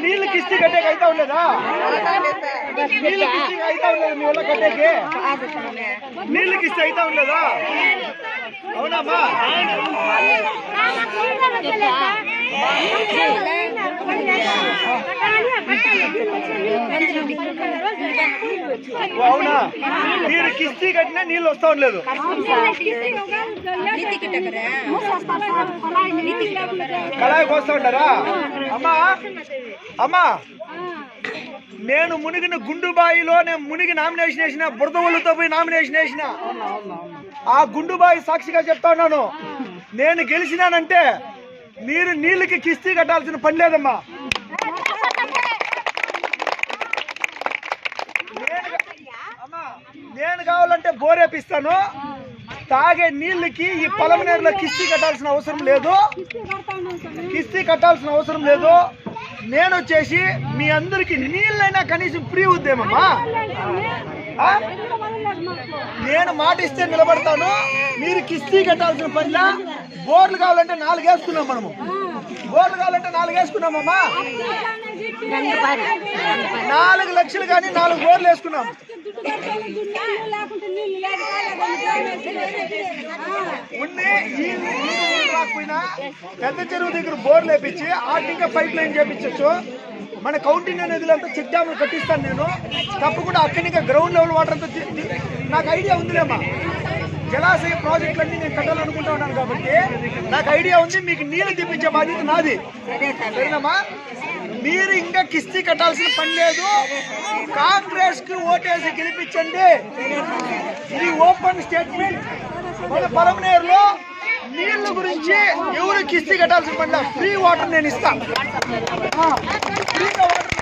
నీళ్ళు కిస్తీ కట్టేకి అయితే ఉండలేదా? నీళ్ళు కిస్తీ అయితే ఉండలేదు మీ వల్ల కట్టేకి? నీళ్ళు కిస్తీ అయితే ఉండలేదా? అవునమ్మా? అవునా? మీరు కిస్తీ కట్టినా నీళ్ళు వస్తా ఉండలేదు. కళాయికి వస్తా ఉంటారా? అమ్మా అమ్మా, నేను మునిగిన గుండుబాయిలో నేను మునిగి నామినేషన్ వేసిన, బురద ఒళ్ళుతో పోయి నామినేషన్ వేసిన. ఆ గుండుబాయి సాక్షిగా చెప్తా ఉన్నాను, నేను గెలిచినానంటే మీరు నీళ్ళకి కిస్తీ కట్టాల్సిన పని లేదమ్మా. నేను కావాలంటే బోరేపిస్తాను, తాగే నీళ్ళకి ఈ పొలమనేరులో కిస్తీ కట్టాల్సిన అవసరం లేదు. కిస్తీ కట్టాల్సిన అవసరం లేదు. నేను వచ్చేసి మీ అందరికి నీళ్ళైనా కనీసం ఫ్రీ ఉద్దేమమ్మా. నేను మాట ఇస్తే నిలబడతాను. మీరు కిస్తీ కట్టాల్సిన పనిలా. బోర్లు కావాలంటే 4 వేసుకున్నాం మనము. బోర్లు కావాలంటే 4 వేసుకున్నామమ్మా. 4 లక్షలు కానీ 4 బోర్లు వేసుకున్నాం. రాకపోయినా పెద్ద చెరువు దగ్గర బోర్లు వేపించి ఆర్థిక పైప్ లైన్ చేపించచ్చు. మన కౌంటింగ్ నిధులంతా చెక్ డ్యాములు కట్టిస్తాను నేను. తప్పకుండా అక్కడి ఇంకా గ్రౌండ్ లెవెల్ వాటర్ అంతా నాకు ఐడియా ఉందిలేమ్మా. జలాశయ ప్రాజెక్టులన్నీ నేను కట్టాలనుకుంటా ఉన్నాను కాబట్టి నాకు ఐడియా ఉంది. మీకు నీళ్లు తెప్పించే బాధ్యత నాది, సరేనమ్మా? మీరు ఇంకా కిస్తీ కట్టాల్సిన పని లేదు. కాంగ్రెస్ కి ఓటేసి గెలిపించండి. ఇది ఓపెన్ స్టేట్మెంట్. మన పొలమనేరులో నీళ్ల గురించి ఎవరు కిస్తీ కట్టాల్సిన పని లేదు. ఫ్రీ వాటర్ నేను ఇస్తాను. ఫ్రీగా వాటర్